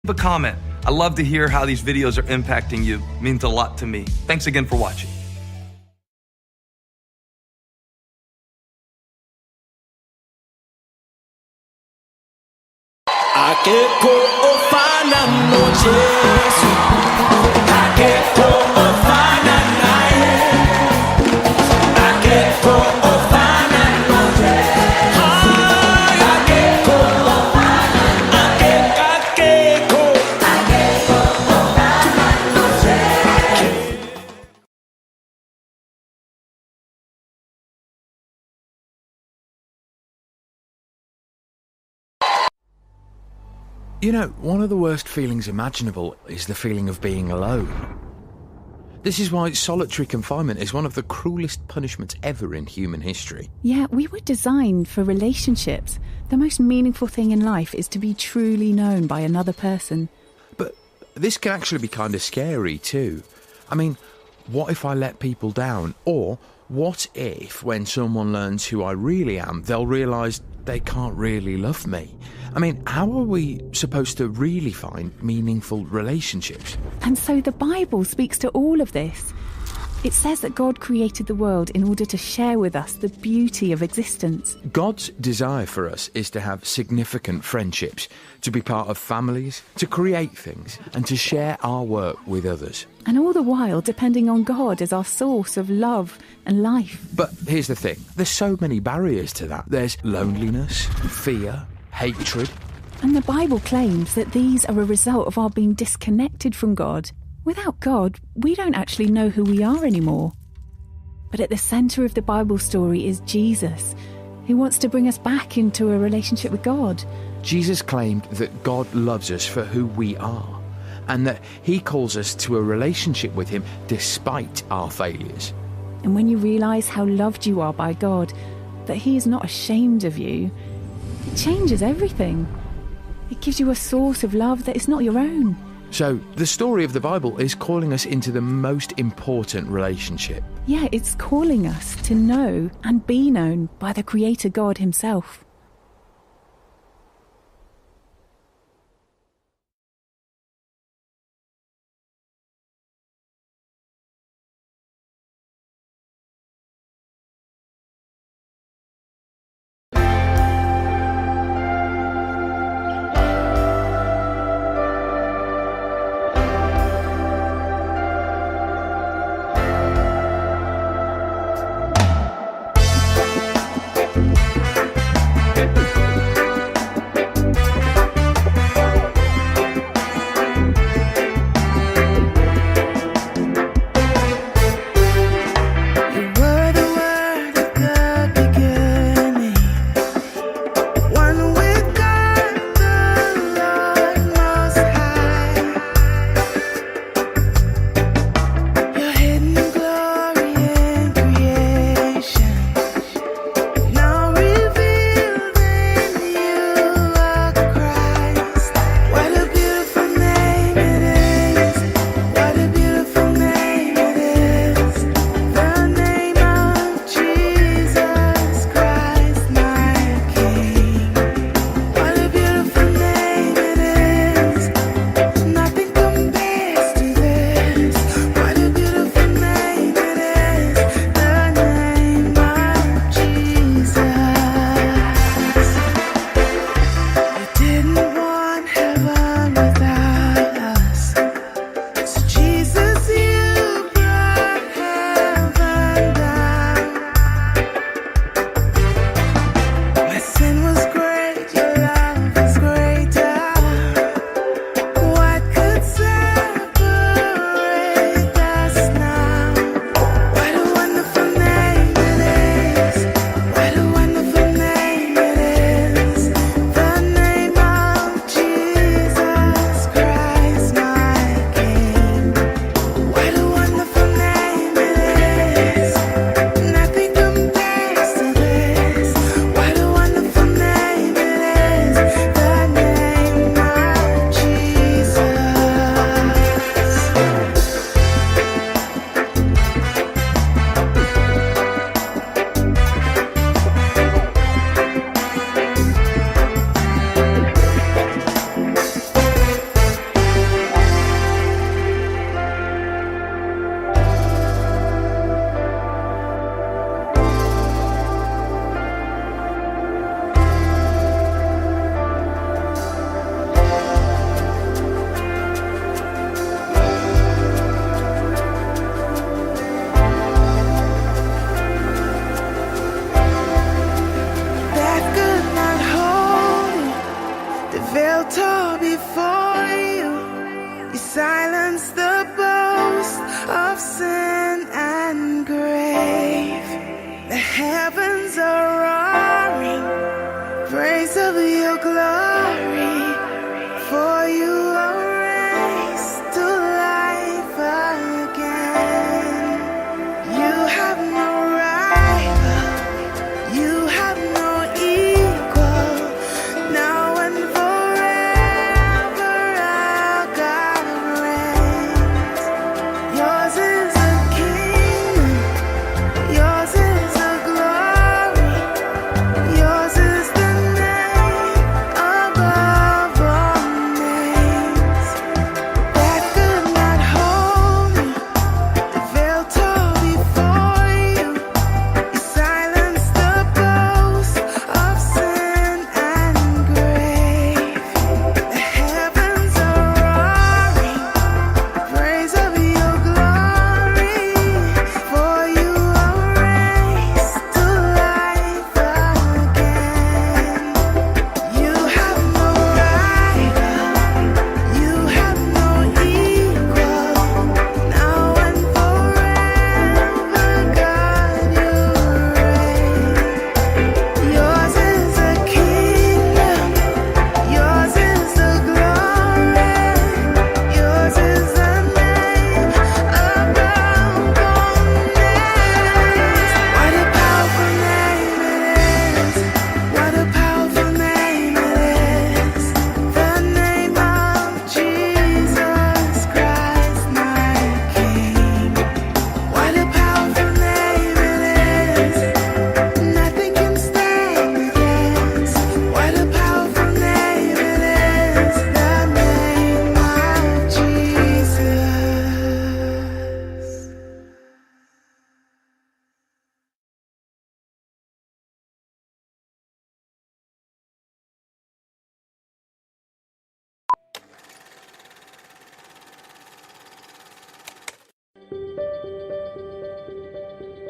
Leave a comment. I love to hear how these videos are impacting you. It means a lot to me. Thanks again for watching. Akekho ofana noJesu, akekho ofana naye, akekho ofana noJesu, akekho ofana, akekho ofana noJesu. You know, one of the worst feelings imaginable is the feeling of being alone. This is why solitary confinement is one of the cruelest punishments ever in human history. Yeah, we were designed for relationships. The most meaningful thing in life is to be truly known by another person. But this can actually be kind of scary too. I mean, what if I let people down? Or what if, when someone learns who I really am, they'll realise they can't really love me? I mean, how are we supposed to really find meaningful relationships? And so the Bible speaks to all of this. It says that God created the world in order to share with us the beauty of existence. God's desire for us is to have significant friendships, to be part of families, to create things, and to share our work with others. And all the while depending on God as our source of love and life. But here's the thing, there's so many barriers to that. There's loneliness, fear, hatred. And the Bible claims that these are a result of our being disconnected from God. Without God, we don't actually know who we are anymore. But at the centre of the Bible story is Jesus, who wants to bring us back into a relationship with God. Jesus claimed that God loves us for who we are, and that he calls us to a relationship with him despite our failures. And when you realise how loved you are by God, that he is not ashamed of you, it changes everything. It gives you a source of love that is not your own. So, the story of the Bible is calling us into the most important relationship. Yeah, it's calling us to know and be known by the Creator God himself.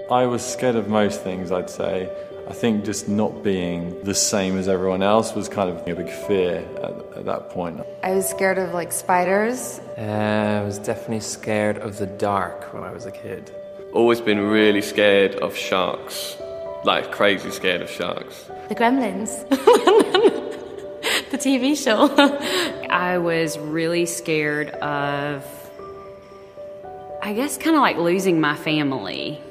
I was scared of most things, I'd say. I think just not being the same as everyone else was kind of a big fear at that point. I was scared of like spiders. I was definitely scared of the dark when I was a kid. Always been really scared of sharks, like crazy scared of sharks. The Gremlins. The TV show. I was really scared of, I guess, kind of like losing my family.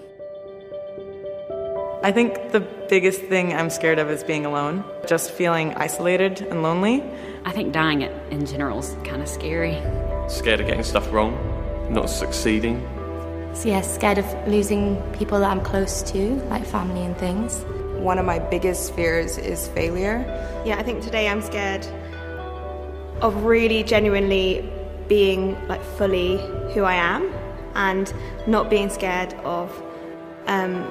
I think the biggest thing I'm scared of is being alone, just feeling isolated and lonely. I think dying in general is kind of scary. Scared of getting stuff wrong, not succeeding. So yeah, scared of losing people that I'm close to, like family and things. One of my biggest fears is failure. Yeah, I think today I'm scared of really genuinely being like fully who I am and not being scared of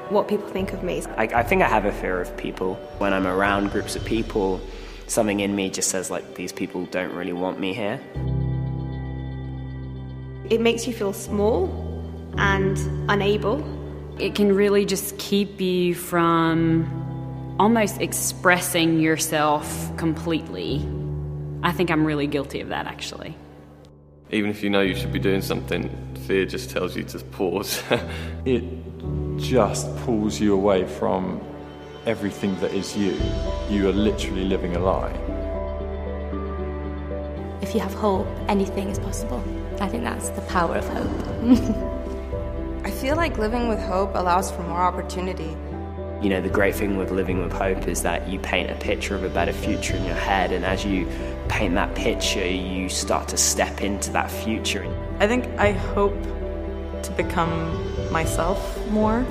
what people think of me. I think I have a fear of people. When I'm around groups of people, something in me just says like, these people don't really want me here. It makes you feel small and unable. It can really just keep you from almost expressing yourself completely. I think I'm really guilty of that, actually. Even if you know you should be doing something, fear just tells you to pause. It just pulls you away from everything that is you. You are literally living a lie. If you have hope, anything is possible. I think that's the power of hope. I feel like living with hope allows for more opportunity. You know, the great thing with living with hope is that you paint a picture of a better future in your head, and as you paint that picture, you start to step into that future. I think I hope to become myself more.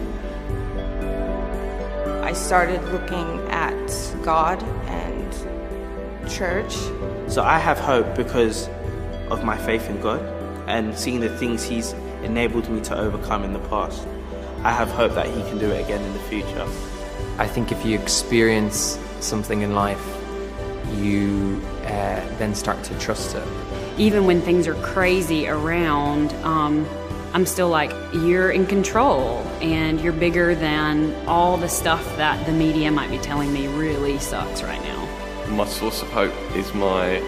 I started looking at God and church. So I have hope because of my faith in God and seeing the things He's enabled me to overcome in the past. I have hope that He can do it again in the future. I think if you experience something in life, you then start to trust it. Even when things are crazy around, I'm still like, you're in control and you're bigger than all the stuff that the media might be telling me really sucks right now. My source of hope is my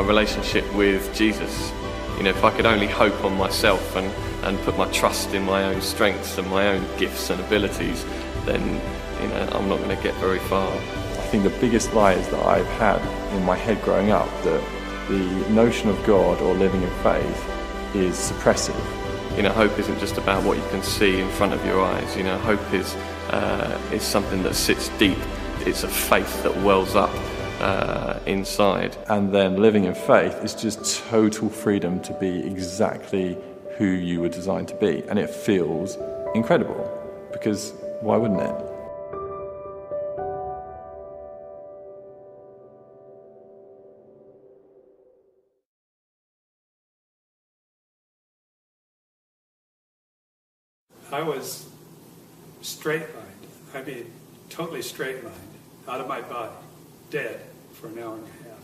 relationship with Jesus. You know, if I could only hope on myself and put my trust in my own strengths and my own gifts and abilities, then, you know, I'm not going to get very far. I think the biggest lie is that I've had in my head growing up, that the notion of God or living in faith is suppressive. You know, hope isn't just about what you can see in front of your eyes. You know, hope is something that sits deep. It's a faith that wells up inside. And then living in faith is just total freedom to be exactly who you were designed to be. And it feels incredible, because why wouldn't it? I was straight-lined, I mean totally straight-lined, out of my body, dead for an hour and a half.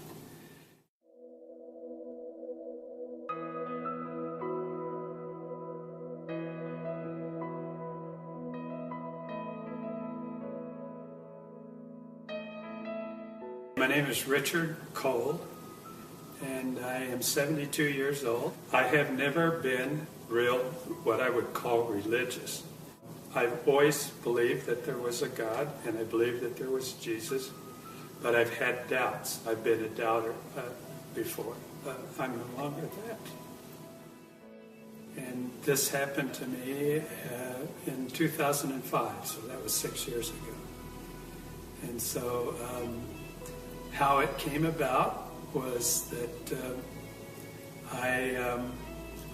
My name is Richard Cole, and I am 72 years old. I have never been what I would call religious. I've always believed that there was a God, and I believed that there was Jesus, but I've had doubts. I've been a doubter before. I'm no longer that. And this happened to me in 2005, so that was 6 years ago. And so how it came about was that I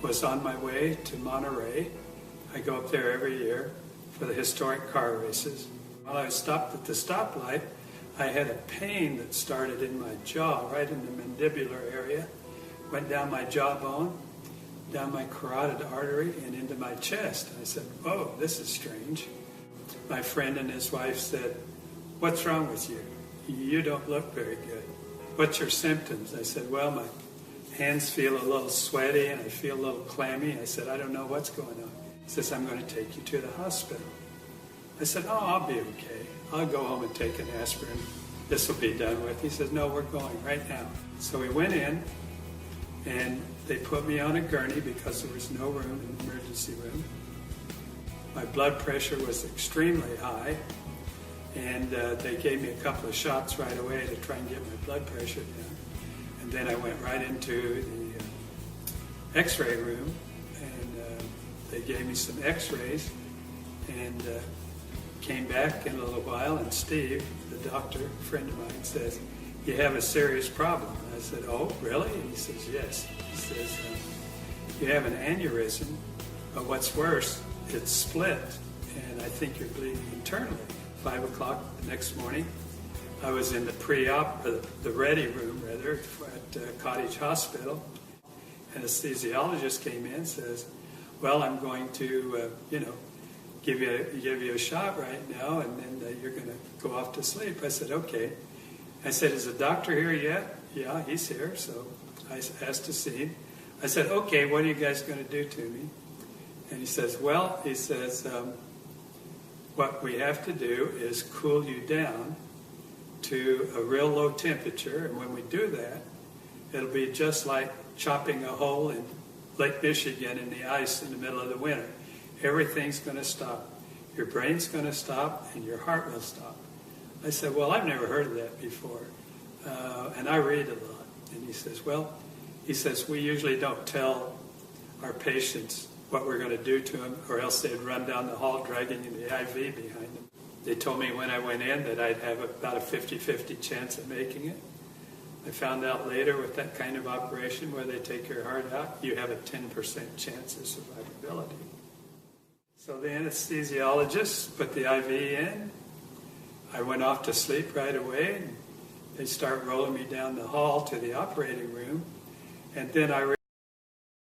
was on my way to Monterey. I go up there every year for the historic car races. While I was stopped at the stoplight, I had a pain that started in my jaw, right in the mandibular area, went down my jawbone, down my carotid artery, and into my chest. I said, "Whoa, this is strange." My friend and his wife said, "What's wrong with you? You don't look very good. What's your symptoms?" I said, "Well, my hands feel a little sweaty and I feel a little clammy." I said, "I don't know what's going on." He says, "I'm going to take you to the hospital." I said, oh, I'll be okay. I'll go home and take an aspirin. This will be done with. He says, no, we're going right now. So we went in, and they put me on a gurney because there was no room in the emergency room. My blood pressure was extremely high, and they gave me a couple of shots right away to try and get my blood pressure down. And then I went right into the x-ray room, and they gave me some x-rays, and came back in a little while, and Steve, the doctor, a friend of mine, says, you have a serious problem. And I said, oh, really? And he says, yes. He says, you have an aneurysm, but what's worse, it's split, and I think you're bleeding internally. 5 o'clock the next morning, I was in the pre-op, the ready room rather, at Cottage Hospital. Anesthesiologist came in and says, well, I'm going to, give you a shot right now, and then you're going to go off to sleep. I said, okay. I said, is the doctor here yet? Yeah, he's here. So I asked to see him. I said, okay, what are you guys going to do to me? And he says, what we have to do is cool you down to a real low temperature, and when we do that, it'll be just like chopping a hole in Lake Michigan in the ice in the middle of the winter. Everything's going to stop. Your brain's going to stop, and your heart will stop. I said, well, I've never heard of that before, and I read a lot. And he says, we usually don't tell our patients what we're going to do to them, or else they'd run down the hall dragging the IV behind them. They told me when I went in that I'd have about a 50-50 chance of making it. I found out later with that kind of operation where they take your heart out, you have a 10% chance of survivability. So the anesthesiologist put the IV in. I went off to sleep right away, and they start rolling me down the hall to the operating room. And then I